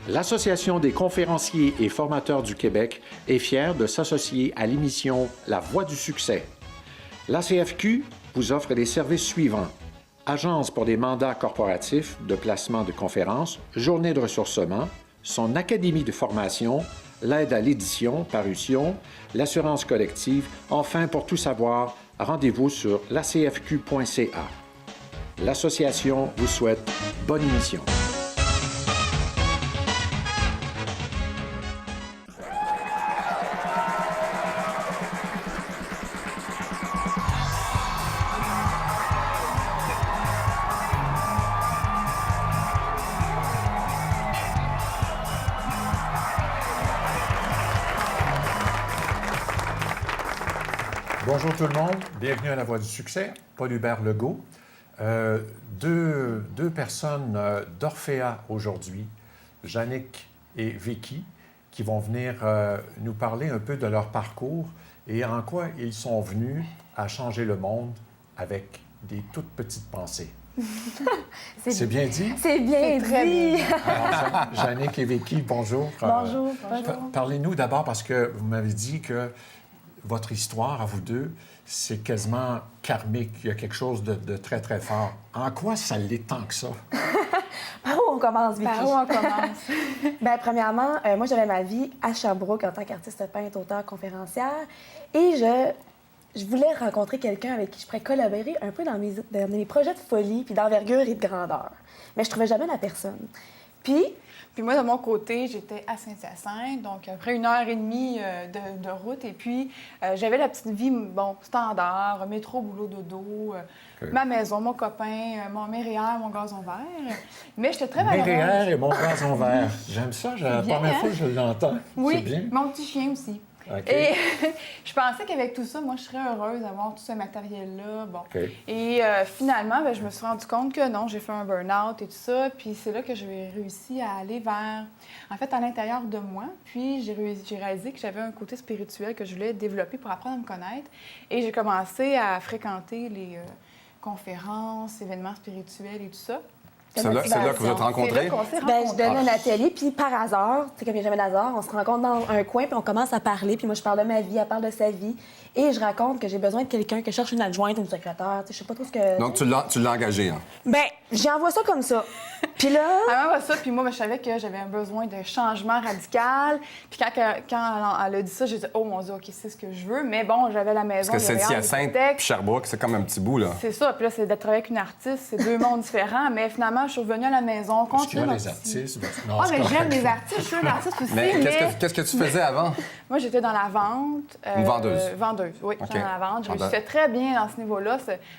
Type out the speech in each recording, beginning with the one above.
L'Association des conférenciers et formateurs du Québec est fière de s'associer à l'émission La Voix du succès. L'ACFQ vous offre les services suivants: agence pour des mandats corporatifs, de placement de conférences, journée de ressourcement, son académie de formation, l'aide à l'édition, parution, l'assurance collective. Enfin, pour tout savoir, rendez-vous sur lacfq.ca. L'association vous souhaite bonne émission. Bonjour tout le monde, bienvenue à La Voix du succès, Paul-Hubert Legault. Deux personnes d'Orphea aujourd'hui, Jannick et Vicky, qui vont venir nous parler un peu de leur parcours et en quoi ils sont venus à changer le monde avec des toutes petites pensées. C'est bien dit? C'est bien dit! Alors, Jannick et Vicky, bonjour. Bonjour. Parlez-nous d'abord parce que vous m'avez dit que votre histoire, à vous deux, c'est quasiment karmique. Il y a quelque chose de très, très fort. En quoi ça l'est tant que ça? Par où on commence, Vicky? Par où on commence? Bien, premièrement, moi, j'avais ma vie à Sherbrooke en tant qu'artiste peintre, auteur, conférencière. Et je voulais rencontrer quelqu'un avec qui je pourrais collaborer un peu dans mes projets de folie, puis d'envergure et de grandeur. Mais je trouvais jamais la personne. Puis moi, de mon côté, j'étais à Saint-Hyacinthe, donc après 1h30 de route. Et puis, j'avais la petite vie, standard, métro, boulot, dodo, ma maison, mon copain, mon mérière, mon gazon vert. Mais j'étais très malheureuse. Mérière et mon gazon vert. J'aime ça, la première fois que je l'entends. Oui, c'est bien. mon petit chien aussi. Okay. Et je pensais qu'avec tout ça, moi, je serais heureuse d'avoir tout ce matériel-là. Bon. Okay. Et finalement, je me suis rendu compte que non, j'ai fait un burn-out et tout ça. Puis c'est là que j'ai réussi à aller vers, en fait, à l'intérieur de moi. Puis j'ai réalisé que j'avais un côté spirituel que je voulais développer pour apprendre à me connaître. Et j'ai commencé à fréquenter les conférences, événements spirituels et tout ça. C'est là que vous êtes rencontrés? Je donne un atelier, puis par hasard, tu sais, comme il n'y a jamais d'hasard, on se rencontre dans un coin, puis on commence à parler, puis moi, je parle de ma vie, elle parle de sa vie, et je raconte que j'ai besoin de quelqu'un, que je cherche une adjointe ou une secrétaire, tu sais, je sais pas trop ce que... Donc, tu l'as engagé, hein? Bien, j'envoie ça comme ça. Puis là... Elle m'envoie ça, puis moi, je savais que j'avais un besoin de changement radical. Puis quand elle a dit ça, j'ai dit, oh mon Dieu, OK, c'est ce que je veux. Mais bon, j'avais la maison. Parce que Saint-Hyacinthe puis Sherbrooke, c'est comme un petit bout, là. C'est ça. Puis là, c'est d'être avec une artiste, c'est deux mondes différents. Mais finalement, je suis revenue à la maison. Est-ce qu'il y a les artistes? Non, mais j'aime les artistes. Je suis une artiste aussi. Mais qu'est-ce que tu faisais avant? Moi, j'étais dans la vente. Une vendeuse? Vendeuse, oui. Okay. J'étais dans la vente. Je réussissais très bien dans ce niveau-là,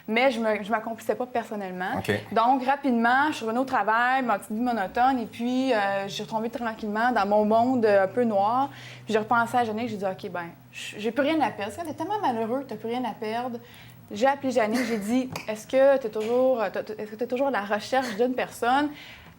mais je ne m'accomplissais pas personnellement. Okay. Donc, rapidement, je suis revenue au travail, ma petite vie monotone, et puis j'ai retombé tranquillement dans mon monde un peu noir. Puis j'ai repensé à Jannick, j'ai dit, OK, ben, j'ai plus rien à perdre. Parce qu'elle est tellement malheureux que tu n'as plus rien à perdre. J'ai appelé Jannick, j'ai dit, est-ce que tu es toujours à la recherche d'une personne?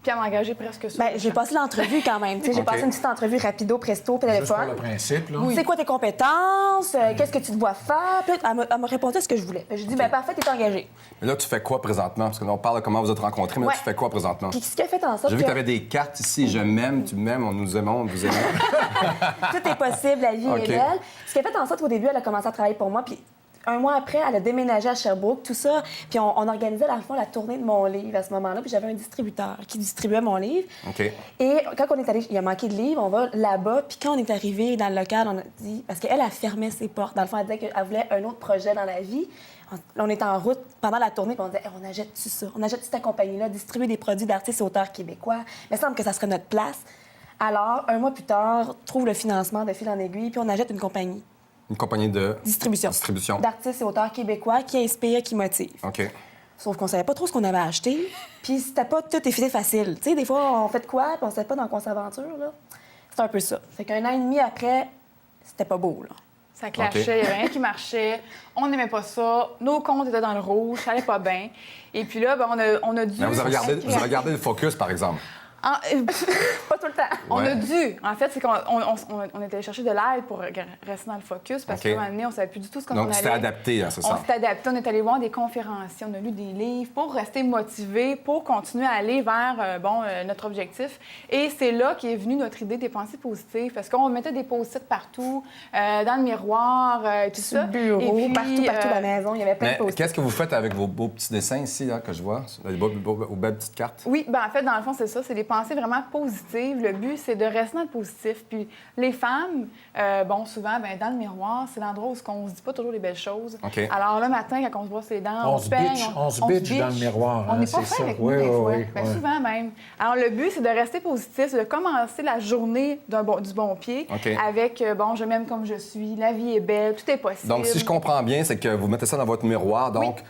Puis elle m'a engagée presque sur. Bien, j'ai passé l'entrevue quand même. J'ai passé une petite entrevue rapido, presto, téléphone. Juste pour le principe, là. Oui. C'est quoi tes compétences? Qu'est-ce que tu te vois faire? Puis elle m'a répondu à ce que je voulais. J'ai dit, bien, parfait, t'es engagée. Mais là, tu fais quoi présentement? Parce que là, on parle de comment vous êtes rencontrés, mais là, tu fais quoi présentement? Puis ce qui a fait en sorte J'ai vu que tu avais des cartes ici. Je m'aime, tu m'aimes, on nous aimons, on vous aime. Tout est possible, la vie est belle. Ce qui a fait en sorte qu'au début, elle a commencé à travailler pour moi. Puis un mois après, elle a déménagé à Sherbrooke, tout ça. Puis on organisait à la fois la tournée de mon livre à ce moment-là. Puis j'avais un distributeur qui distribuait mon livre. OK. Et quand on est allé, il a manqué de livres, on va là-bas. Puis quand on est arrivé dans le local, on a dit... Parce qu'elle a fermé ses portes. Dans le fond, elle disait qu'elle voulait un autre projet dans la vie. On était en route pendant la tournée, puis on disait, on achète-tu ça? On achète-tu cette compagnie-là, distribuer des produits d'artistes et auteurs québécois? Il me semble que ça serait notre place. Alors, un mois plus tard, trouve le financement de fil en aiguille, puis on achète une compagnie. Une compagnie de... Distribution. D'artistes et auteurs québécois qui inspirent, qui motivent. OK. Sauf qu'on savait pas trop ce qu'on avait acheté, puis c'était pas tout effet facile. Tu sais, des fois, on fait de quoi, puis on savait pas dans quoi on s'aventure, là. C'est un peu ça. Fait qu'un an et demi après, c'était pas beau, là. Ça clashait, il n'y avait rien qui marchait. On n'aimait pas ça. Nos comptes étaient dans le rouge, ça allait pas bien. Et puis là, ben, on a dû... Mais vous avez gardé le focus, par exemple. Pas tout le temps. On Ouais. a dû. En fait, c'est qu'on on était allé chercher de l'aide pour rester dans le focus parce OK. qu'à un moment donné, on ne savait plus du tout ce qu'on allait. Donc, c'était adapté, c'est ça? On s'est adapté. On est allé voir des conférenciers, on a lu des livres pour rester motivé, pour continuer à aller vers notre objectif. Et c'est là qu'est venue notre idée des pensées positives parce qu'on mettait des post-it partout, dans le miroir, tout Sur ça. le bureau, Et puis, partout à la maison, il y avait plein Mais de post-it. qu'est-ce que vous faites avec vos beaux petits dessins ici, là, que je vois, les aux belles petites cartes? Oui, ben en fait, dans le fond, c'est ça. C'est des pensées vraiment positives. Le but, c'est de rester dans le positif. Puis les femmes, souvent, dans le miroir, c'est l'endroit où on se dit pas toujours les belles choses. OK. Alors, le matin, quand on se brosse les dents, On on se peigne, bitch, on se bitch dans le miroir, On hein, n'est pas c'est fin ça. avec Oui, nous, des oui, fois. oui, Ben, oui. souvent même. Alors, le but, c'est de rester positif, de commencer la journée du bon pied OK. avec, je m'aime comme je suis, la vie est belle, tout est possible. Donc, si je comprends bien, c'est que vous mettez ça dans votre miroir, donc,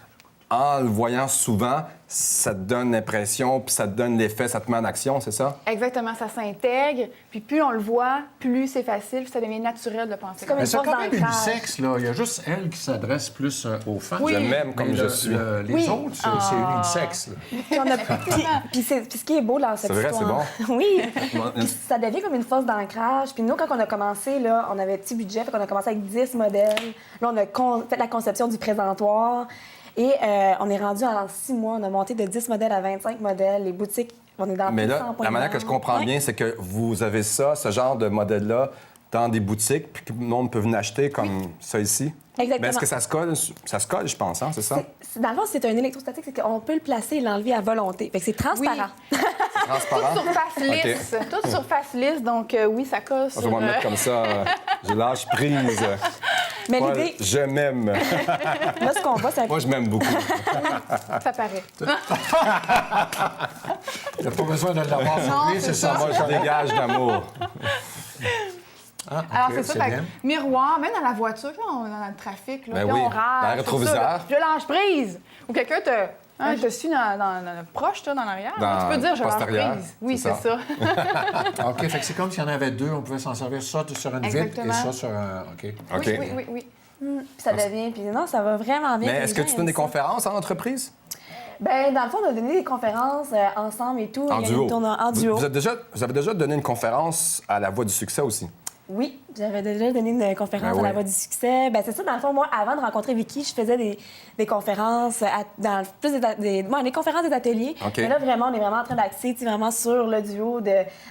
en le voyant souvent, ça te donne l'impression, puis ça te donne l'effet, ça te met en action, c'est ça? Exactement, ça s'intègre. Puis plus on le voit, plus c'est facile, puis ça devient naturel de penser comme Mais une c'est force quand même d'ancrage. unisexe, là. Il y a juste elle qui s'adresse plus aux femmes. Oui. Je m'aime comme Mais je suis. les Oui. autres, c'est unisexe. là. Puis puis ce qui est beau dans cette C'est vrai, histoire... c'est oui. Puis ça devient comme une force d'ancrage. Puis nous, quand on a commencé, là, on avait petit budget, fait qu'on a commencé avec 10 modèles. Là, on a fait la conception du présentoir. Et on est rendu en 6 mois, on a monté de 10 modèles à 25 modèles. Les boutiques, on est dans Mais plus de là, 100 points la manière de que je vente. comprends Ouais. bien, c'est que vous avez ça, ce genre de modèle-là, dans des boutiques, puis que le monde peut venir acheter comme ça ici. Exactement. Mais est-ce que ça se colle? Ça se colle, je pense, hein, c'est ça? Dans le fond, c'est un électrostatique, c'est qu'on peut le placer et l'enlever à volonté. Fait que c'est transparent. Transparent? Surface lisse. Toute surface lisse, donc oui, ça colle On sur... va me mettre comme ça, je lâche prise. Mais Moi, l'idée, je m'aime. là, ce qu'on voit, c'est un Moi, je m'aime beaucoup. Ça paraît. Il n'y a pas besoin de l'avoir Non, c'est c'est ça. Moi, je dégage d'amour. Ah, Alors, OK, c'est ça. Fait bien. que miroir, même dans la voiture, là, on est dans le trafic, là, Ben puis oui, on rage. dans le tout rétroviseur. ça, là. Je lâche prise. Ou quelqu'un te suit dans proche, dans l'arrière. Dans Tu peux dire, je lâche postérieur, prise. Oui, c'est c'est ça. ça. OK, fait que c'est comme s'il y en avait deux, on pouvait s'en servir ça sur une vitre et Exactement. ça sur un... OK. OK. Oui. Puis ça devient... Puis non, ça va vraiment bien. Mais Les est-ce que gens tu donnes aiment des ça. conférences en entreprise? Ben, dans le fond, on a donné des conférences ensemble et tout. En Il y a duo? une en duo. Vous avez déjà donné une conférence à la Voix du succès aussi? Oui, j'avais déjà donné une conférence Ben à la oui. Voix du succès. Ben, c'est ça, dans le fond, moi, avant de rencontrer Vicky, je faisais des conférences, des conférences, des ateliers. OK. Mais là, vraiment, on est vraiment en train d'axer vraiment sur le duo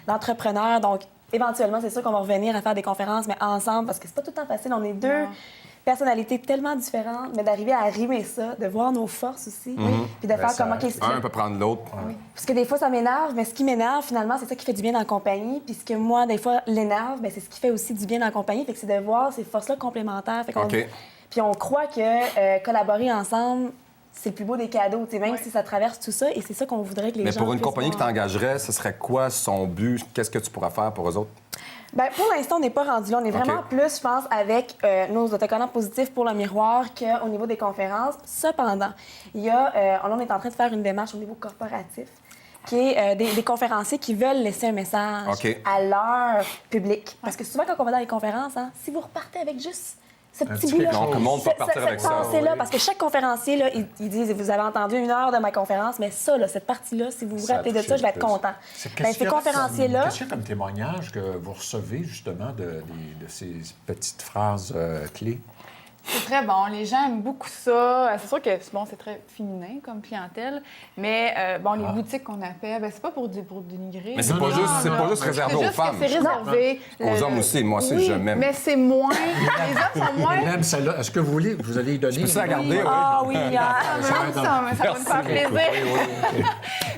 d'entrepreneurs. Donc, éventuellement, c'est sûr qu'on va revenir à faire des conférences, mais ensemble, parce que c'est pas tout le temps facile. On est deux personnalités tellement différentes, mais d'arriver à rimer ça, de voir nos forces aussi, puis de faire ça- comment... qu'est-ce Un peut prendre l'autre. Parce que des fois, ça m'énerve, mais ce qui m'énerve, finalement, c'est ça qui fait du bien dans la compagnie. Puis ce que moi, des fois, l'énerve, bien, c'est ce qui fait aussi du bien dans la compagnie. Fait que c'est de voir ces forces-là complémentaires. Fait qu'on- OK. Puis on croit que collaborer ensemble, c'est le plus beau des cadeaux, tu sais, même si ça traverse tout ça. Et c'est ça qu'on voudrait que les Mais gens pour une puissent compagnie qui voir. t'engagerait, ce serait quoi son but? Qu'est-ce que tu pourrais faire pour eux autres? Bien, pour l'instant, on n'est pas rendu là. On est vraiment plus, je pense, avec nos autocollants positifs pour le miroir qu'au niveau des conférences. Cependant, il y a, on est en train de faire une démarche au niveau corporatif qui est des conférenciers qui veulent laisser un message OK. à leur public. Parce que souvent, quand on va dans les conférences, hein, si vous repartez avec juste ce petit petit bout-là, quelque chose. Donc, le monde peut partir cette avec ça. pensée-là, oui. parce que chaque conférencier, là, il dit, vous avez entendu 1 heure de ma conférence, mais ça, là, cette partie-là, si vous vous Ça a rappelez de touché ça, je vais le être plus. content. Qu'est-ce Bien, qu'il ces y a conférenciers-là... Qu'est-ce qu'il y a comme témoignage que vous recevez, justement, de ces petites phrases clés? C'est très bon. Les gens aiment beaucoup ça. C'est sûr que bon, c'est très féminin comme clientèle, mais les boutiques qu'on appelle, ben, c'est pas pour dénigrer. Mais c'est Non, pas non, juste, non, c'est non, pas juste mais réservé C'est aux juste que femmes. c'est réservé. Aux hommes aussi, moi aussi, Oui, je m'aime. mais c'est moins. Les hommes sont moins. Même celle-là, est-ce que vous voulez, vous allez y donner? Je peux ça la garder, oui. Ah oui, Ça va me faire plaisir.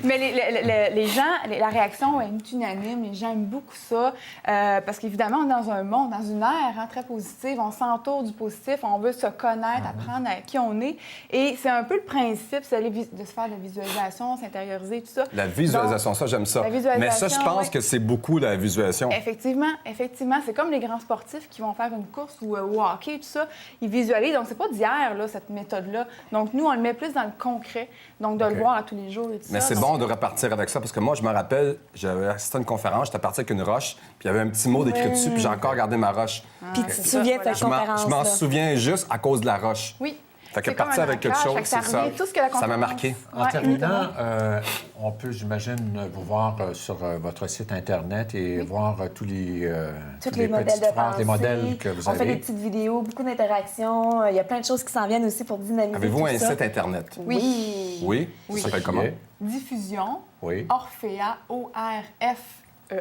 Mais les gens, la réaction est unanime. Les gens aiment beaucoup ça. Parce qu'évidemment, on est dans un monde, dans une ère très positive. On s'entoure du positif. On veut se connaître, apprendre à qui on est. Et c'est un peu le principe, c'est de se faire de la visualisation, s'intérioriser, tout ça. La visualisation, ça, j'aime ça. La visualisation, Mais ça, je pense ouais. que c'est beaucoup la visualisation. Effectivement. C'est comme les grands sportifs qui vont faire une course ou au hockey, tout ça. Ils visualisent. Donc, c'est pas d'hier, là, cette méthode-là. Donc, nous, on le met plus dans le concret. Donc, de le voir à tous les jours et tout Mais ça. c'est Donc, bon de repartir avec ça, parce que moi, je me rappelle, j'avais assisté à une conférence, j'étais parti avec une roche, puis il y avait un petit mot d'écrit dessus, puis j'ai encore gardé ma roche. Puis tu te souviens de cette Je m'en conférence-là. souviens juste à cause de la roche. Oui. Fait que C'est comme partir un avec quelque ancrage, chose, fait que ça c'est ça. revient, tout ce que la Ça m'a conférence. marqué. En Ouais, terminant, exactement. on peut, j'imagine, vous voir sur votre site Internet et voir tous les, Tous les modèles petites de phrases, les pensée. modèles que vous On fait des avez. petites vidéos, beaucoup d'interactions. Il y a plein de choses qui s'en viennent aussi pour dynamiser Avez-vous tout un ça. site Internet? Oui. Oui? Oui. Ça s'appelle comment? Qui est? Diffusion, Oui. Orphea, ORFEA.com.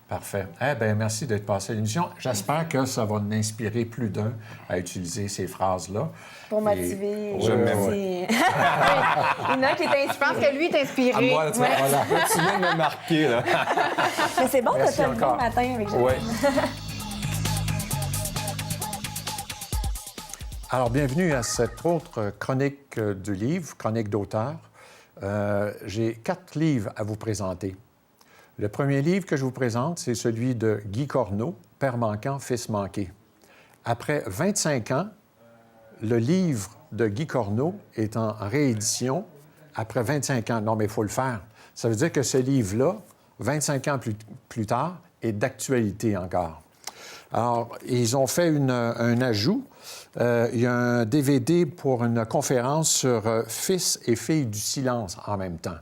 Parfait. Eh bien, merci d'être passé à l'émission. J'espère que ça va en inspirer plus d'un à utiliser ces phrases-là. Pour Et- motiver. Je m'aime. aussi. Il y en a un qui est Je pense inspiré. que lui est inspiré. À moi, tu vois, voilà. Tu viens de me marquer, là. Mais c'est bon de Merci te lever encore. le matin avec Oui. Alors, bienvenue à cette autre chronique du livre, chronique d'auteur. J'ai 4 livres à vous présenter. Le premier livre que je vous présente, c'est celui de Guy Corneau, Père manquant, fils manqué. Après 25 ans, le livre de Guy Corneau est en réédition après 25 ans. Non, mais il faut le faire. Ça veut dire que ce livre-là, 25 ans plus tard, est d'actualité encore. Alors, ils ont fait un ajout. Il y a un DVD pour une conférence sur Fils et filles du silence en même temps.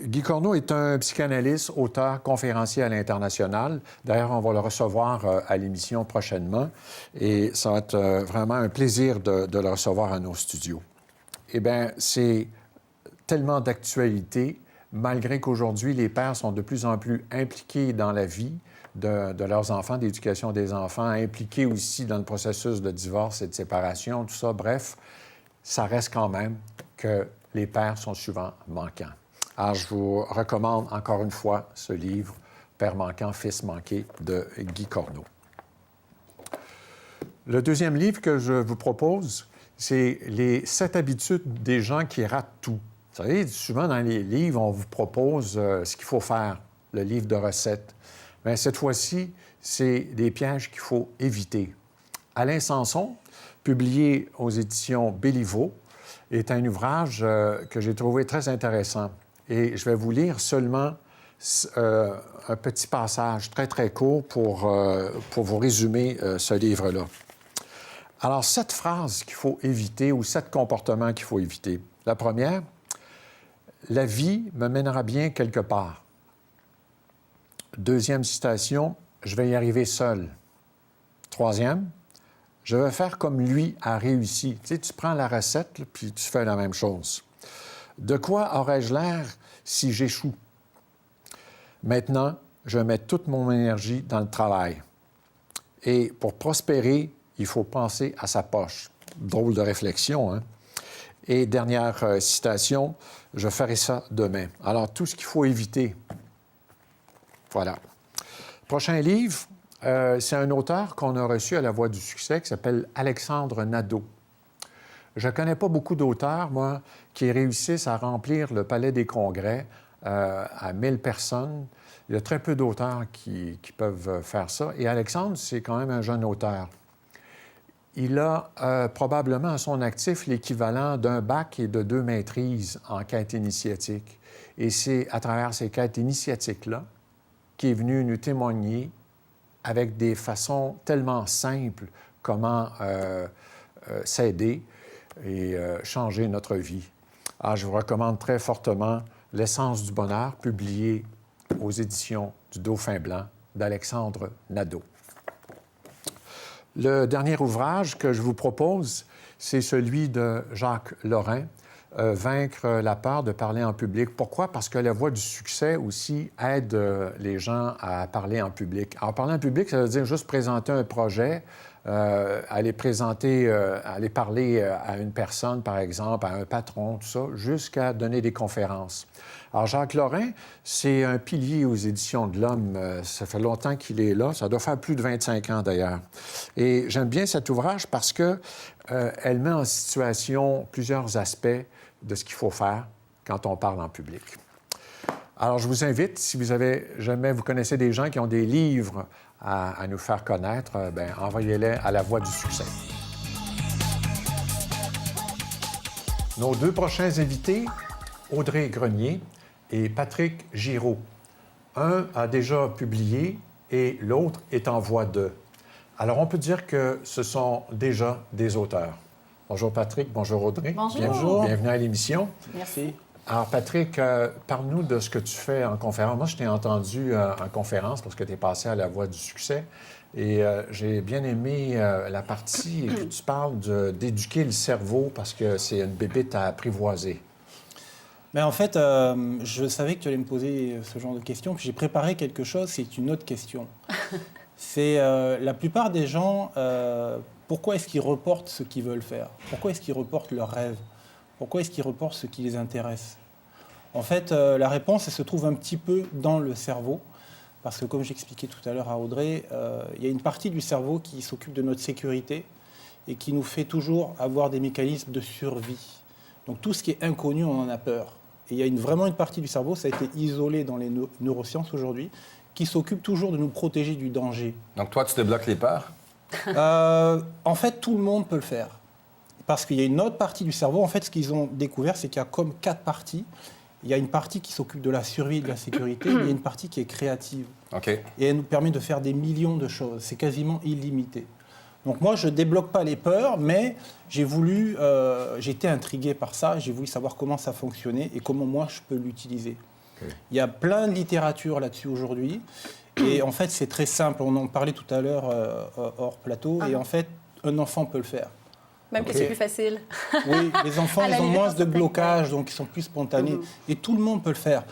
Guy Corneau est un psychanalyste, auteur, conférencier à l'international. D'ailleurs, on va le recevoir à l'émission prochainement et ça va être vraiment un plaisir de le recevoir à nos studios. Eh bien, c'est tellement d'actualité, malgré qu'aujourd'hui, les pères sont de plus en plus impliqués dans la vie de leurs enfants, d'éducation des enfants, impliqués aussi dans le processus de divorce et de séparation, tout ça. Bref, ça reste quand même que les pères sont souvent manquants. Alors, je vous recommande encore une fois ce livre, Père manquant, fils manqué, de Guy Corneau. Le deuxième livre que je vous propose, c'est Les 7 habitudes des gens qui ratent tout. Vous savez, souvent dans les livres, on vous propose ce qu'il faut faire, le livre de recettes. Mais cette fois-ci, c'est des pièges qu'il faut éviter. Alain Sanson, publié aux éditions Béliveau, est un ouvrage que j'ai trouvé très intéressant. Et je vais vous lire seulement un petit passage très, très court pour vous résumer ce livre-là. Alors, 7 phrases qu'il faut éviter ou 7 comportements qu'il faut éviter. La première, la vie me mènera bien quelque part. Deuxième citation, je vais y arriver seul. Troisième, je vais faire comme lui a réussi. Tu sais, tu prends la recette, là, puis tu fais la même chose. De quoi aurais-je l'air si j'échoue? Maintenant, je mets toute mon énergie dans le travail. Et pour prospérer, il faut penser à sa poche. Drôle de réflexion, hein? Et dernière citation, je ferai ça demain. Alors, tout ce qu'il faut éviter. Voilà. Prochain livre, c'est un auteur qu'on a reçu à La Voix du succès qui s'appelle Alexandre Nadeau. Je ne connais pas beaucoup d'auteurs, moi, qui réussissent à remplir le Palais des Congrès à 1000 personnes. Il y a très peu d'auteurs qui peuvent faire ça. Et Alexandre, c'est quand même un jeune auteur. Il a probablement à son actif l'équivalent d'un bac et de 2 maîtrises en quête initiatique. Et c'est à travers ces quêtes initiatiques-là qu'il est venu nous témoigner avec des façons tellement simples comment s'aider et changer notre vie. Alors, je vous recommande très fortement L'essence du bonheur, publié aux éditions du Dauphin Blanc d'Alexandre Nadeau. Le dernier ouvrage que je vous propose, c'est celui de Jacques Lorrain, Vaincre la peur de parler en public. Pourquoi? Parce que La Voix du succès aussi aide les gens à parler en public. Alors, parler en public, ça veut dire juste présenter un projet, aller parler à une personne, par exemple, à un patron, tout ça, jusqu'à donner des conférences. Alors, Jacques Lorrain, c'est un pilier aux Éditions de l'Homme. Ça fait longtemps qu'il est là. Ça doit faire plus de 25 ans, d'ailleurs. Et j'aime bien cet ouvrage parce qu'elle met en situation plusieurs aspects de ce qu'il faut faire quand on parle en public. Alors, je vous invite, si vous connaissez des gens qui ont des livres à nous faire connaître, envoyez-les à La Voix du succès. Nos 2 prochains invités, Audrey Grenier et Patrick Giraud. Un a déjà publié et l'autre est en voie de. Alors, on peut dire que ce sont déjà des auteurs. Bonjour Patrick, bonjour Audrey. Bonjour. Bienvenue à l'émission. Merci. Alors Patrick, parle-nous de ce que tu fais en conférence. Moi, je t'ai entendu en conférence parce que tu es passé à la Voie du succès. Et j'ai bien aimé la partie que tu parles d'éduquer le cerveau parce que c'est une bébête à apprivoiser. Mais en fait, je savais que tu allais me poser ce genre de questions, puis j'ai préparé quelque chose, c'est une autre question. C'est la plupart des gens, pourquoi est-ce qu'ils reportent ce qu'ils veulent faire? Pourquoi est-ce qu'ils reportent leurs rêves? Pourquoi est-ce qu'ils reportent ce qui les intéresse? En fait, la réponse, elle se trouve un petit peu dans le cerveau, parce que comme j'expliquais tout à l'heure à Audrey, il y a une partie du cerveau qui s'occupe de notre sécurité et qui nous fait toujours avoir des mécanismes de survie. Donc tout ce qui est inconnu, on en a peur. Et il y a vraiment une partie du cerveau, ça a été isolé dans les neurosciences aujourd'hui, qui s'occupe toujours de nous protéger du danger. Donc, toi, tu débloques les peurs? En fait, tout le monde peut le faire. Parce qu'il y a une autre partie du cerveau. En fait, ce qu'ils ont découvert, c'est qu'il y a comme 4 parties. Il y a une partie qui s'occupe de la survie et de la sécurité, mais il y a une partie qui est créative. OK. Et elle nous permet de faire des millions de choses. C'est quasiment illimité. Donc moi, je ne débloque pas les peurs, mais j'ai été intrigué par ça. J'ai voulu savoir comment ça fonctionnait et comment moi, je peux l'utiliser. Okay. Il y a plein de littérature là-dessus aujourd'hui. Et en fait, c'est très simple. On en parlait tout à l'heure hors plateau. Et en fait, un enfant peut le faire. Même que c'est plus facile. Oui, les enfants, ils ont moins de blocage, donc ils sont plus spontanés. Et tout le monde peut le faire.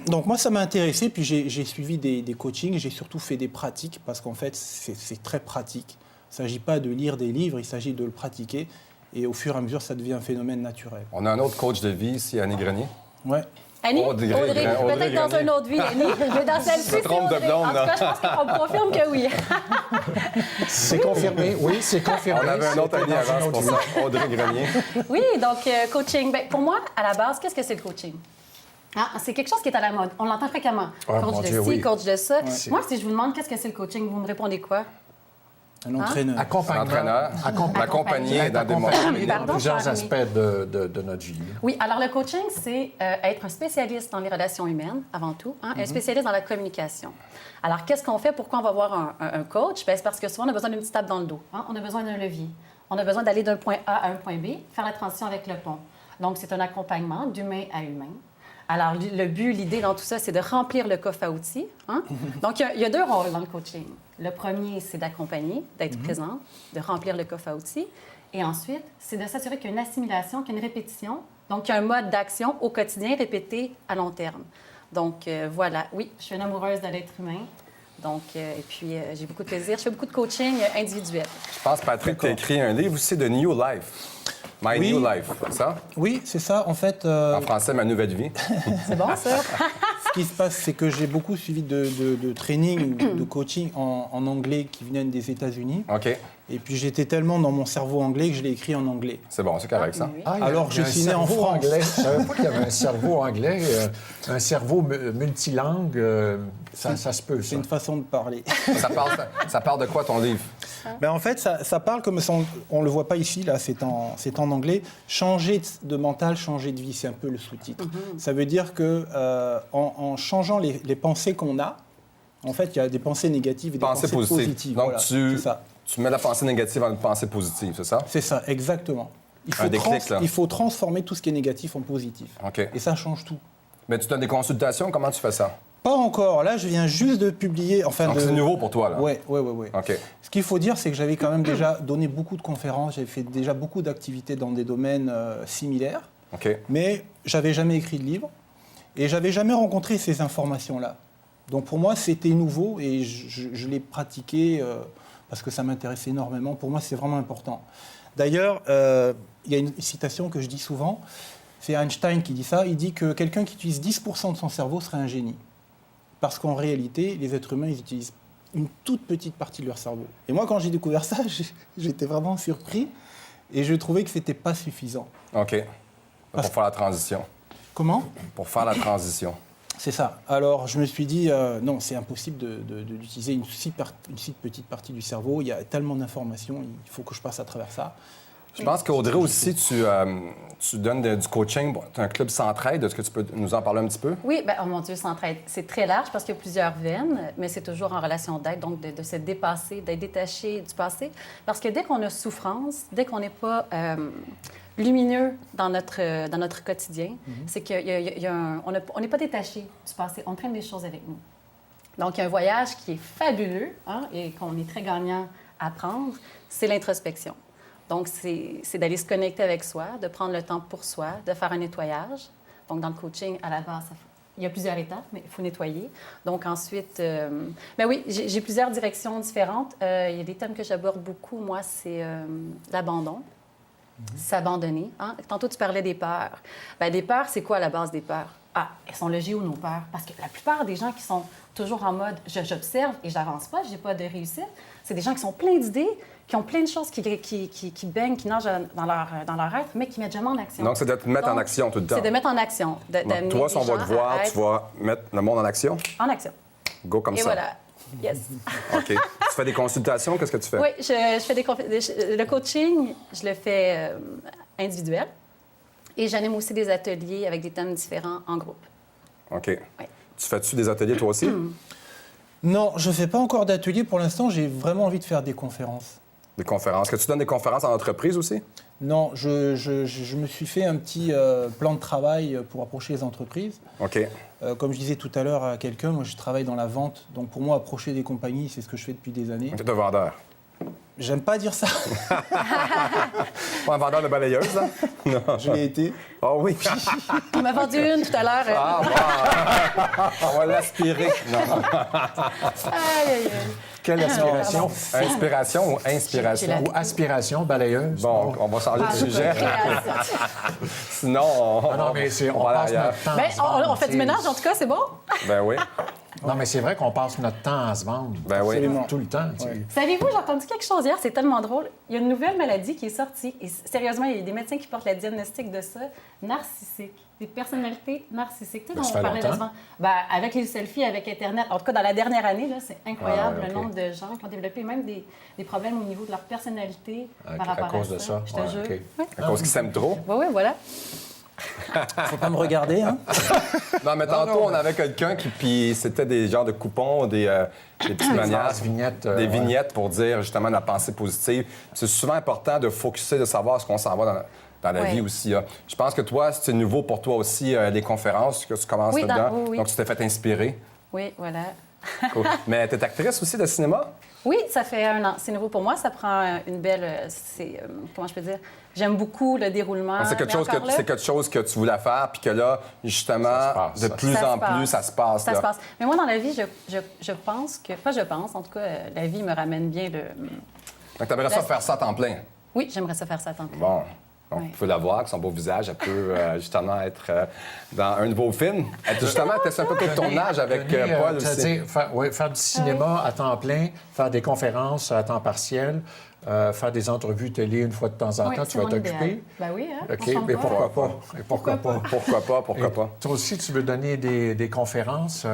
Donc moi, ça m'a intéressé. Puis j'ai suivi des coachings. J'ai surtout fait des pratiques parce qu'en fait, c'est très pratique. Il ne s'agit pas de lire des livres, il s'agit de le pratiquer. Et au fur et à mesure, ça devient un phénomène naturel. On a un autre coach de vie ici, Annie Grenier. Oui. Annie, Audrey, peut-être dans une autre vie, Annie, mais dans celle-ci, c'est trompe de Audrey. blonde, En tout cas, je pense qu'on confirme que oui. C'est confirmé, oui, c'est confirmé. On avait un autre Annie avant, pour ça, Audrey Grenier. Oui, donc coaching. Bien, pour moi, à la base, qu'est-ce que c'est le coaching? Ah, c'est quelque chose qui est à la mode. On l'entend fréquemment. Coach de ci, coach de ça. Ouais. Moi, si je vous demande qu'est-ce que c'est le coaching, vous me répondez quoi? Un entraîneur. Accompagner dans plusieurs aspects de notre vie. Oui, alors le coaching, c'est être un spécialiste dans les relations humaines, avant tout, un spécialiste dans la communication. Alors, qu'est-ce qu'on fait? Pourquoi on va voir un coach? Bien, c'est parce que souvent, on a besoin d'une petite tape dans le dos. On a besoin d'un levier. On a besoin d'aller d'un point A à un point B, faire la transition avec le pont. Donc, c'est un accompagnement d'humain à humain. Alors, le but, l'idée dans tout ça, c'est de remplir le coffre à outils. Donc, il y a 2 rôles dans le coaching. Le premier, c'est d'accompagner, d'être présent, de remplir le coffre à outils. Et ensuite, c'est de s'assurer qu'il y a une assimilation, qu'il y a une répétition. Donc, il y a un mode d'action au quotidien répété à long terme. Donc, voilà. Oui, je suis une amoureuse de l'être humain. Donc, et puis, j'ai beaucoup de plaisir. Je fais beaucoup de coaching individuel. Je pense, Patrick, tu as écrit un livre aussi de New Life. My New Life, c'est ça? Oui, c'est ça. En fait... En français, ma nouvelle vie. C'est bon, ça? Ce qui se passe, c'est que j'ai beaucoup suivi de training ou de coaching en anglais qui viennent des États-Unis. OK. Et puis, j'étais tellement dans mon cerveau anglais que je l'ai écrit en anglais. C'est bon, c'est correct, ça. Alors, je suis né en France. Anglais. Je ne savais pas qu'il y avait un cerveau anglais, un cerveau multilingue. Ça se peut, ça. C'est une façon de parler. Ça parle de quoi, ton livre? Ben, en fait, ça parle comme on ne le voit pas ici, là, c'est en anglais. Changer de mental, changer de vie, c'est un peu le sous-titre. Ça veut dire que en changeant les pensées qu'on a, en fait, il y a des pensées négatives et des pensées positives. Donc, voilà, tu mets la pensée négative en une pensée positive, c'est ça? C'est ça, exactement. Il faut transformer tout ce qui est négatif en positif. OK. Et ça change tout. Mais tu donnes des consultations, comment tu fais ça? Pas encore. Là, je viens juste de publier... Donc, c'est nouveau pour toi, là? Oui. OK. Ce qu'il faut dire, c'est que j'avais quand même déjà donné beaucoup de conférences, j'avais fait déjà beaucoup d'activités dans des domaines similaires, OK. Mais j'avais jamais écrit de livre et j'avais jamais rencontré ces informations-là. Donc, pour moi, c'était nouveau et je l'ai pratiqué parce que ça m'intéressait énormément. Pour moi, c'est vraiment important. D'ailleurs, il y a une citation que je dis souvent, c'est Einstein qui dit ça, il dit que quelqu'un qui utilise 10% de son cerveau serait un génie. Parce qu'en réalité, les êtres humains, ils utilisent une toute petite partie de leur cerveau. Et moi, quand j'ai découvert ça, j'étais vraiment surpris et je trouvais que ce n'était pas suffisant. OK. Pour faire la transition. Comment? Pour faire la transition. C'est ça. Alors, je me suis dit, non, c'est impossible d'utiliser une si petite partie du cerveau. Il y a tellement d'informations, il faut que je passe à travers ça. Je pense qu'Audrey aussi, tu donnes du coaching. Tu as un club Centraide. Est-ce que tu peux nous en parler un petit peu? Oui, bien, oh mon Dieu, Centraide, c'est très large parce qu'il y a plusieurs veines, mais c'est toujours en relation d'aide, donc de se dépasser, d'être détaché du passé. Parce que dès qu'on a souffrance, dès qu'on n'est pas lumineux dans notre quotidien, c'est qu'on n'est pas détaché du passé, on traîne des choses avec nous. Donc, il y a un voyage qui est fabuleux et qu'on est très gagnant à prendre, c'est l'introspection. Donc, c'est d'aller se connecter avec soi, de prendre le temps pour soi, de faire un nettoyage. Donc, dans le coaching, à la base, il y a plusieurs étapes, mais il faut nettoyer. Donc, ensuite, ben oui, j'ai plusieurs directions différentes. Il y a des thèmes que j'aborde beaucoup. Moi, c'est l'abandon, s'abandonner. Hein? Tantôt, tu parlais des peurs. Bien, des peurs, c'est quoi la base des peurs? Ah, elles sont logées où, nos peurs? Parce que la plupart des gens qui sont toujours en mode « j'observe et j'avance pas, j'ai pas de réussite », c'est des gens qui sont pleins d'idées, qui ont plein de choses qui baignent, qui nagent dans leur être, mais qui mettent jamais en action. Donc, c'est de te mettre en action tout le temps. C'est de mettre en action. Donc, toi, si on va te voir, tu vas mettre le monde en action? En action. Go comme Et ça. voilà. Yes. OK. Tu fais des consultations? Qu'est-ce que tu fais? Oui, je fais le coaching, je le fais individuel. Et j'anime aussi des ateliers avec des thèmes différents en groupe. OK. Oui. Tu fais-tu des ateliers, toi aussi? Non, je ne fais pas encore d'atelier. Pour l'instant, j'ai vraiment envie de faire des conférences. Des conférences. Est-ce que tu donnes des conférences en entreprise aussi? Non, je me suis fait un petit plan de travail pour approcher les entreprises. OK. Comme je disais tout à l'heure à quelqu'un, moi, je travaille dans la vente. Donc, pour moi, approcher des compagnies, c'est ce que je fais depuis des années. Tu es un vendeur. J'aime pas dire ça. Pas un vendeur de balayeuse, là? Non. Je l'ai été. Oh oui. On m'a vendu une tout à l'heure. Ah, wow. On va l'aspirer. Non. Aïe, aïe, aïe. Quelle aspiration? Inspiration ou inspiration? J'ai Ou aspiration, balayeuse? Bon, on va changer de sujet. Sinon, Non, mais on va passe ailleurs. notre temps Ben, à se vendre, on fait du tu sais. ménage, en tout cas, c'est bon. Ben oui. Non, mais c'est vrai qu'on passe notre temps à se vendre. Ben oui. Absolument. Tout le temps, tu sais. Ouais. Savez-vous, j'ai entendu quelque chose hier, c'est tellement drôle. Il y a une nouvelle maladie qui est sortie, et sérieusement, il y a des médecins qui portent le diagnostic de ça, narcissique, des personnalités narcissiques. Tu sais, dont Ça on fait parlait longtemps? souvent. Ben, avec les selfies, avec Internet, en tout cas, dans la dernière année, là, c'est incroyable Ah ouais, le OK. nombre de gens qui ont développé même des problèmes au niveau de leur personnalité par À rapport cause à de ça? Je te Ouais, jure. OK. Oui, À cause qu'ils s'aiment trop. oui, voilà. Faut pas me regarder, hein. Non, mais tantôt, on avait quelqu'un puis c'était des genres de coupons, des petites manières, phrases, vignettes, des ouais. vignettes pour dire justement la pensée positive. C'est souvent important de focusser, de savoir ce qu'on s'en va dans la Ouais. vie aussi. Là. Je pense que toi, c'est nouveau pour toi aussi, les conférences, que tu commences Oui, là-dedans. oui, oui. Donc, tu t'es fait inspirer. Oui, voilà. Cool. Mais tu es actrice aussi de cinéma? Oui, ça fait 1 an. C'est nouveau pour moi. Ça prend une belle... comment je peux dire? J'aime beaucoup le déroulement. C'est quelque, Mais chose encore là, c'est quelque chose que tu voulais faire, puis que là, justement, Ça se passe, de ça. plus ça en se passe. plus, ça se passe. Ça là. se passe. Mais moi, dans la vie, je pense que... Pas je pense, en tout cas, la vie me ramène bien le... Donc, tu aimerais ça faire ça à temps plein. Oui, j'aimerais ça faire ça à temps plein. Bon. Donc, Ouais. vous pouvez la voir, avec son beau visage, elle peut justement être dans un nouveau film. Elle était justement, elle était un peu de tournage avec Denis, Paul tu veux aussi. dire, faire du cinéma à temps plein, faire des conférences à temps partiel, faire des entrevues télé une fois de temps en Oui, temps, c'est tu vas mon idéal. t'occuper. Ben oui, hein? OK, on chante mais pas. pourquoi pas? Et pourquoi pas? Pourquoi pas, pourquoi Et pas? toi aussi, tu veux donner des conférences.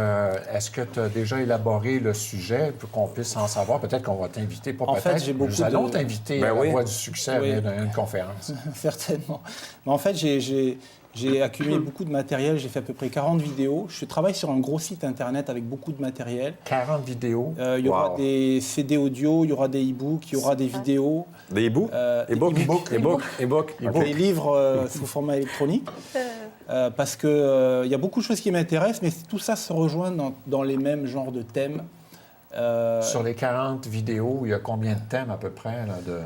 Est-ce que tu as déjà élaboré le sujet pour qu'on puisse en savoir? Peut-être qu'on va t'inviter. Pas En fait, peut-être, j'ai beaucoup nous allons de- t'inviter Ben à la oui. Voix du succès à Oui. venir à une conférence. Certainement. Mais en fait, j'ai accumulé beaucoup de matériel. J'ai fait à peu près 40 vidéos. Je travaille sur un gros site Internet avec beaucoup de matériel. 40 vidéos. Il y aura Wow. des CD audio, il y aura des e-books, il y aura des vidéos, Des e-books? des E-books? e-books. E-books. des livres sous format électronique. Parce qu'il y a beaucoup de choses qui m'intéressent, mais tout ça se rejoint dans les mêmes genres de thèmes. Sur les 40 vidéos, il y a combien de thèmes à peu près? Là, de...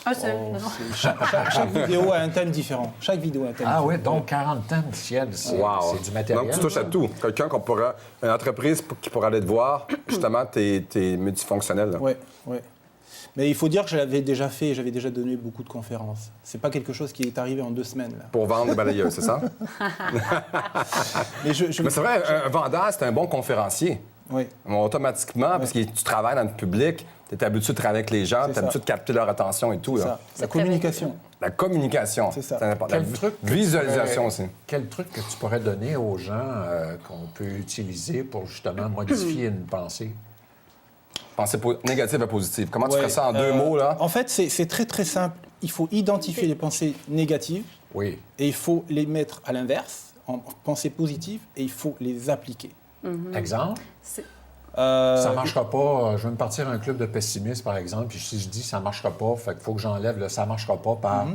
Un seul. Oh, non, non. chaque vidéo a un thème différent. Chaque vidéo a un thème Ah différent. oui, donc 40 thèmes, ciel, c'est Wow. c'est du matériel. Donc, tu touches à tout. Quelqu'un qu'on pourra... Une entreprise qui pourra aller te voir, justement, t'es multifonctionnel. Là. Oui, oui. Mais il faut dire que je l'avais déjà fait, j'avais déjà donné beaucoup de conférences. C'est pas quelque chose qui est arrivé en 2 semaines. Là. Pour vendre des balayeuses, c'est ça? Mais Mais c'est vrai, un vendeur, c'est un bon conférencier. Oui. Automatiquement, parce que tu travailles dans le public, tu es habitué de travailler avec les gens, C'est tu es habitué de capter leur attention et tout. Ça, Là. la communication. La communication, C'est ça. important. Quel truc que tu visualisation pourrais- aussi. Quel truc que tu pourrais donner aux gens qu'on peut utiliser pour justement modifier une pensée? Pensée négative à positive. Comment tu Ouais, ferais ça en 2 mots, là? En fait, c'est très, très simple. il faut identifier les pensées négatives Oui. et il faut les mettre à l'inverse, en pensées positives, et il faut les appliquer. Exemple? C'est- Euh, Ça ne marchera pas. Je vais me partir un club de pessimistes, par exemple, puis si je dis ça ne marchera pas, fait qu'il faut que j'enlève le ça ne marchera pas par.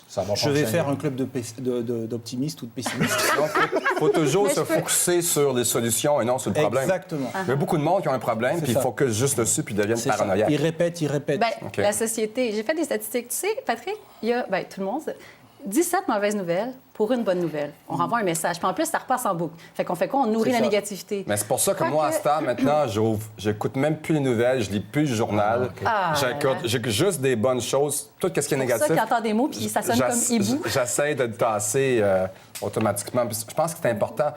Ça va Je vais fonctionner. faire un club d'optimistes ou de pessimistes. Il faut toujours se focuser sur les solutions et non sur le problème. Exactement. Il y a beaucoup de monde qui ont un problème, C'est puis ils ça. focusent juste dessus, puis ils deviennent C'est ça. paranoïaques. Ils répètent. Ben, OK. La société, j'ai fait des statistiques. Tu sais, Patrick, il y a, ben, tout le monde, 17 mauvaises nouvelles pour une bonne nouvelle. On renvoie un message. Puis en plus, ça repasse en boucle. Fait qu'on fait quoi? On nourrit C'est la ça. négativité. Mais c'est pour ça que Quoique- moi, à ce temps, maintenant, j'écoute même plus les nouvelles, je lis plus le journal. Ah, J'écoute juste des bonnes choses. Tout ce qui est C'est pour négatif. ça qu'il entend des mots puis ça sonne comme hibou. J'essaie de le tasser automatiquement. Puis je pense que c'est important.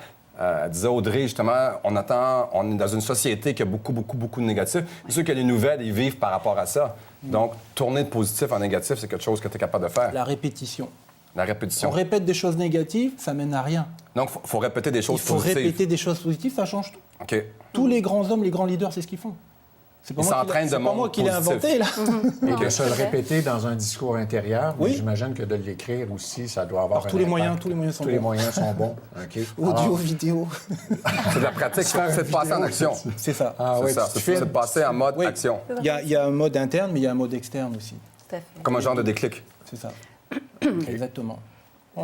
Disait Audrey, justement, on est dans une société qui a beaucoup de négatifs. C'est sûr que les nouvelles, ils vivent par rapport à ça. Donc, tourner de positif en négatif, c'est quelque chose que tu es capable de faire. La répétition. La On répétition. répète des choses négatives, ça mène à rien. Donc, il faut répéter des Il choses faut positives. répéter des choses positives, ça change tout. OK. Tous les grands hommes, les grands leaders, c'est ce qu'ils font. C'est Ils s'entraînent de c'est pas monde moi qui l'ai positif. inventé, là. Et de se le répéter dans un discours intérieur, mais Oui. j'imagine que de l'écrire aussi, ça doit avoir Alors, un tous les impact. moyens sont Tous les bons. moyens sont bons. OK. Audio, Alors, vidéo. C'est de la pratique, c'est de passer en action. C'est ça. ah C'est oui, ça, tu c'est de filmes. passer en mode Oui. action. Il y a un mode interne, mais il y a un mode externe aussi. Tout à fait. Comme un genre de déclic. C'est ça. Exactement.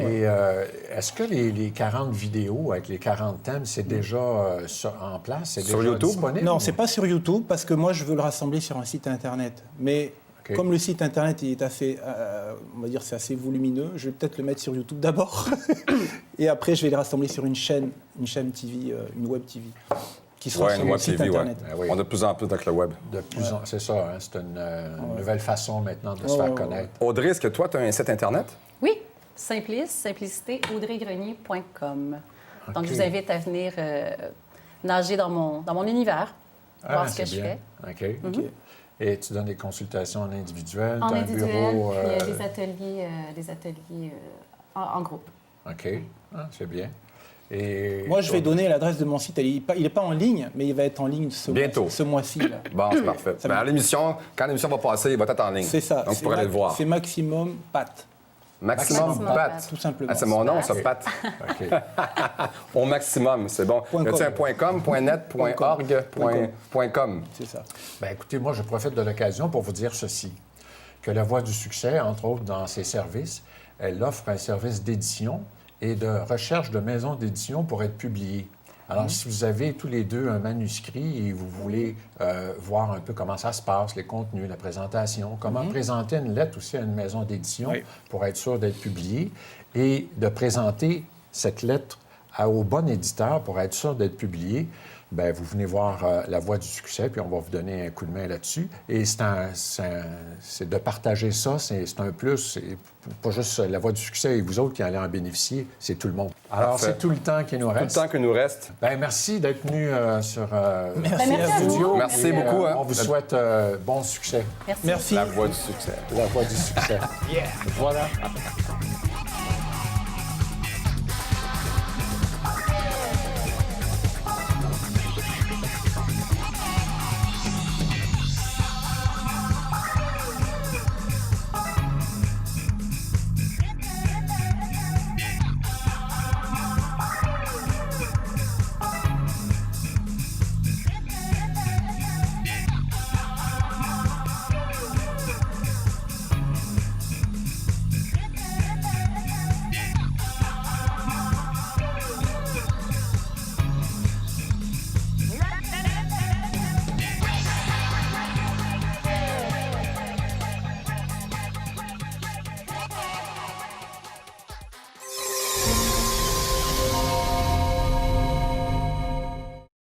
Et est-ce que les 40 vidéos avec les 40 thèmes, c'est déjà en place? C'est Sur déjà YouTube? disponible? Non, c'est pas sur YouTube parce que moi, je veux le rassembler sur un site Internet. Mais OK. comme le site Internet est assez, on va dire, c'est assez volumineux, je vais peut-être le mettre sur YouTube d'abord. Et après, je vais les rassembler sur une chaîne TV, une web TV, qui sera Ouais, sur une mon web site TV, ouais. Internet. Ah oui. On a de plus en plus avec le web. De plus en... C'est ça, hein, c'est une nouvelle façon maintenant de se Ouais, faire ouais, connaître. Audrey, est-ce que toi, tu as un site Internet? Oui, simplicité, audreygrenier.com. Donc, OK. je vous invite à venir nager dans mon univers, voir ce que c'est je bien. fais. OK. Et tu donnes des consultations en individuel? En t'as un individuel, bureau, puis des ateliers en groupe. OK. Ah, c'est bien. Et Moi, je vais donner l'adresse de mon site. Il n'est pas en ligne, mais il va être en ligne Bientôt. ce mois-ci. Là. Bon, c'est parfait. Ça Ben, va. à l'émission, quand l'émission va passer, il va être en ligne. C'est ça. Donc, c'est vous pourrez aller le voir. C'est Maximum Pat, Maximum Maximum Pat. Pat. tout simplement. Ah, c'est mon nom, ça, Pat. OK. Au maximum, c'est bon. Point Y a-t-il com. un .com, .net, .org, .com? C'est ça. Bien, écoutez, moi, je profite de l'occasion pour vous dire ceci, que La Voix du succès, entre autres, dans ses services, elle offre un service d'édition et de recherche de maisons d'édition pour être publiées. Alors, si vous avez tous les deux un manuscrit et vous voulez voir un peu comment ça se passe, les contenus, la présentation, comment présenter une lettre aussi à une maison d'édition Oui. pour être sûr d'être publiée et de présenter cette lettre au bon éditeur pour être sûr d'être publiée, bien, vous venez voir La Voix du succès, puis on va vous donner un coup de main là-dessus. Et c'est de partager ça, c'est un plus. C'est pas juste La Voix du succès et vous autres qui allez en bénéficier, c'est tout le monde. Alors, Parfait. c'est tout le temps qui nous Tout le reste. temps que nous reste. Bien, merci d'être venu sur Merci merci à vous. studio. Merci Et, beaucoup, hein. On vous souhaite bon succès. Merci. Merci. La voix du succès. La Voix du succès. Voilà.